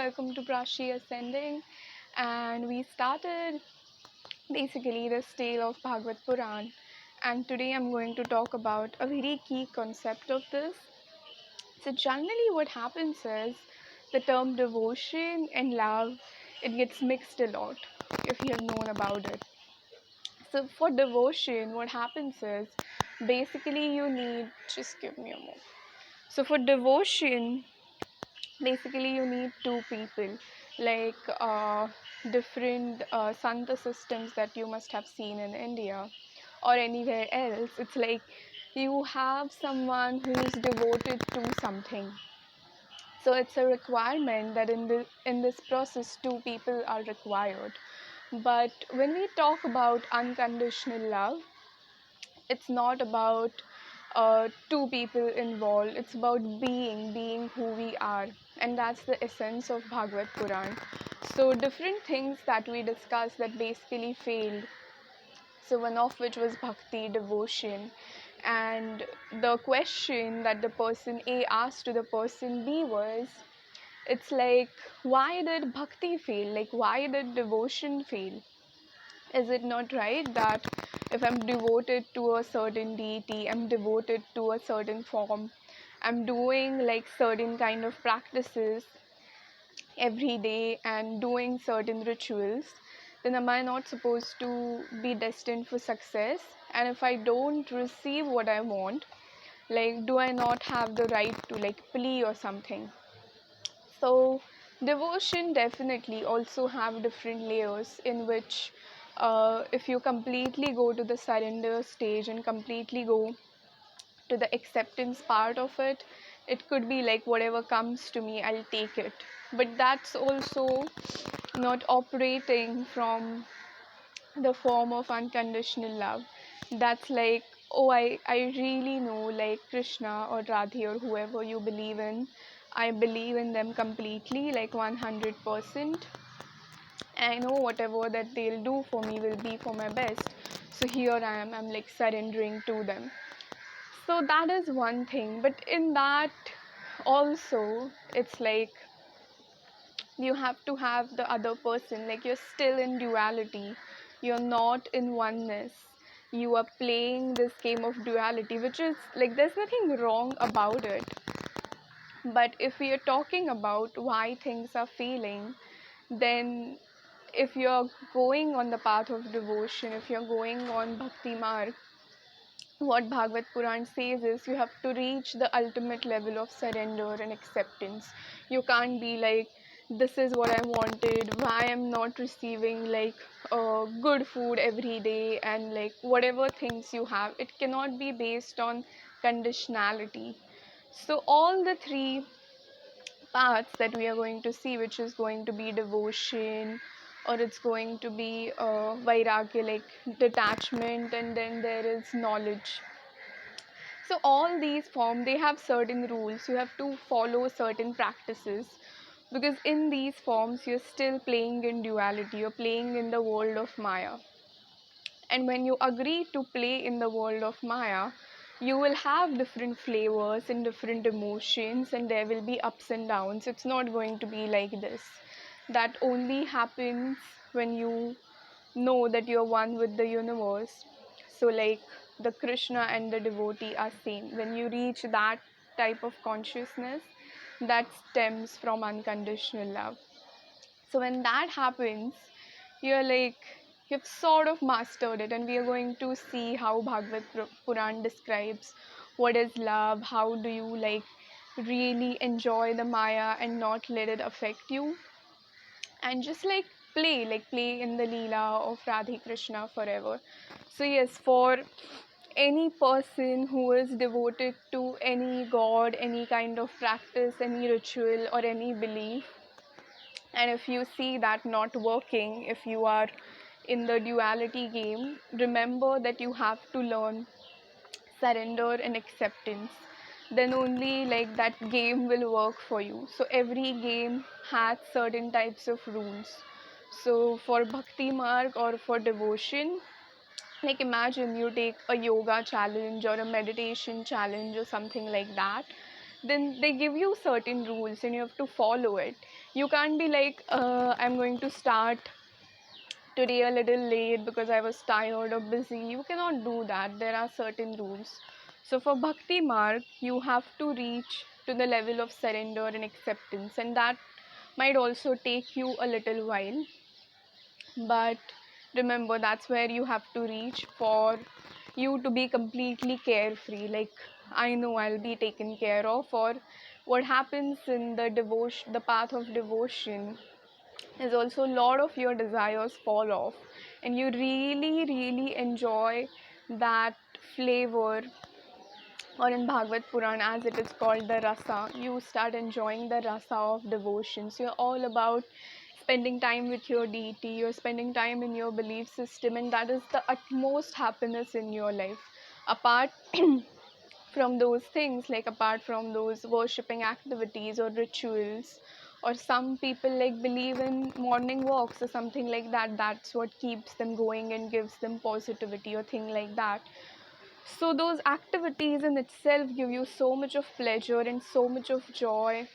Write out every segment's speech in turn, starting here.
welcome to Prashi Ascending. And we started basically this tale of Bhagvat Puran. And today I'm going to talk about a very key concept of this. So, generally, what happens is the term devotion and love it gets mixed a lot if you have known about it. So, for devotion, what happens is basically you need just give me a moment. So, for devotion, basically you need two people like different santa systems that you must have seen in India or anywhere else. It's like you have someone who's devoted to something, so it's a requirement that in this process two people are required. But when we talk about unconditional love, it's not about two people involved. It's about being who we are, and that's the essence of Bhagvat Puran. So different things that we discussed that basically failed. So one of which was bhakti, devotion, and the question that the person A asked to the person B was, it's like, why did bhakti fail? Like, why did devotion fail? Is it not right that if I'm devoted to a certain deity, I'm devoted to a certain form, I'm doing like certain kind of practices every day and doing certain rituals, then am I not supposed to be destined for success? And if I don't receive what I want, like, do I not have the right to like plea or something? So devotion definitely also have different layers in which if you completely go to the surrender stage and completely go to the acceptance part of it, it could be like whatever comes to me, I'll take it. But that's also not operating from the form of unconditional love. That's like, oh, I really know like Krishna or Radhe or whoever you believe in. I believe in them completely, like 100%. I know whatever that they'll do for me will be for my best. So here I am, I'm like surrendering to them. So that is one thing. But in that also, it's like you have to have the other person, like you're still in duality, you're not in oneness, you are playing this game of duality, which is like there's nothing wrong about it. But if we are talking about why things are failing, then if you're going on the path of devotion, if you're going on bhakti marg, what Bhagvat Puran says is you have to reach the ultimate level of surrender and acceptance. You can't be like, this is what I wanted, why I'm not receiving like good food every day, and like whatever things you have, it cannot be based on conditionality. So all the three paths that we are going to see, which is going to be devotion, or it's going to be vairagya, like detachment, and then there is knowledge. So all these forms, they have certain rules. You have to follow certain practices, because in these forms you're still playing in duality, you're playing in the world of Maya. And when you agree to play in the world of Maya, you will have different flavors and different emotions, and there will be ups and downs. It's not going to be like this. That only happens when you know that you're one with the universe. So, like the Krishna and the devotee are same. When you reach that type of consciousness, that stems from unconditional love. So, when that happens, you're like, you've sort of mastered it, and we are going to see how Bhagvat Puran describes what is love, how do you like really enjoy the Maya and not let it affect you, and just like play in the Leela of RadheKrishna forever. So yes, for any person who is devoted to any god, any kind of practice, any ritual or any belief, and if you see that not working, if you are in the duality game, remember that you have to learn surrender and acceptance. Then only like that game will work for you. So every game has certain types of rules. So for bhakti marg or for devotion, like imagine you take a yoga challenge or a meditation challenge or something like that. then they give you certain rules and you have to follow it. You can't be like, I'm going to start today a little late because I was tired or busy. You cannot do that. There are certain rules. So for Bhakti Marg, you have to reach to the level of surrender and acceptance, and that might also take you a little while. But remember, that's where you have to reach for you to be completely carefree. Like, I know I'll be taken care of. Or what happens in the devotion, the path of devotion, is also a lot of your desires fall off, and you really enjoy that flavor. Or in Bhagvat Puran, as it is called, the rasa, you start enjoying the rasa of devotion. So you're all about spending time with your deity, you're spending time in your belief system, and that is the utmost happiness in your life. Apart from those things, like apart from those worshipping activities or rituals, or some people like believe in morning walks or something like that, that's what keeps them going and gives them positivity or thing like that. So those activities in itself give you so much of pleasure and so much of joy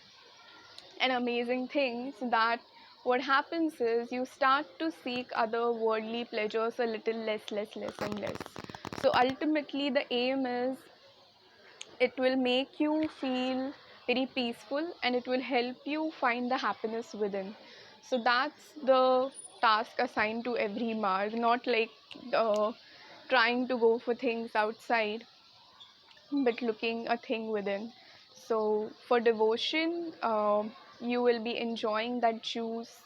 and amazing things, that what happens is you start to seek other worldly pleasures a little less and less. So ultimately the aim is, it will make you feel very peaceful and it will help you find the happiness within. So that's the task assigned to every marg, not like trying to go for things outside, but looking a thing within. So for devotion, you will be enjoying that juice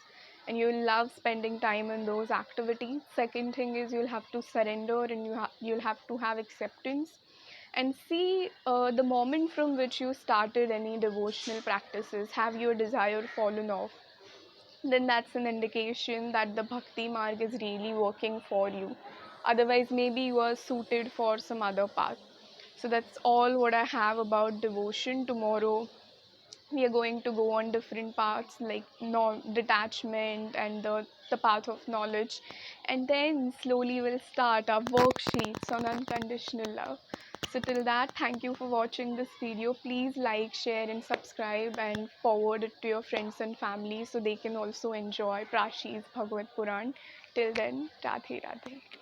and you'll love spending time in those activities. Second thing is, you'll have to surrender and you'll have to have acceptance, and see the moment from which you started any devotional practices, have your desire fallen off, then that's an indication that the bhakti marg is really working for you. Otherwise, maybe you are suited for some other path. So that's all what I have about devotion. Tomorrow we are going to go on different paths, like detachment and the path of knowledge, and then slowly we'll start our worksheets on unconditional love. So till that, thank you for watching this video. Please like, share and subscribe, and forward it to your friends and family so they can also enjoy Prashi's Bhagvat Puran. Till then, Radhe Radhe.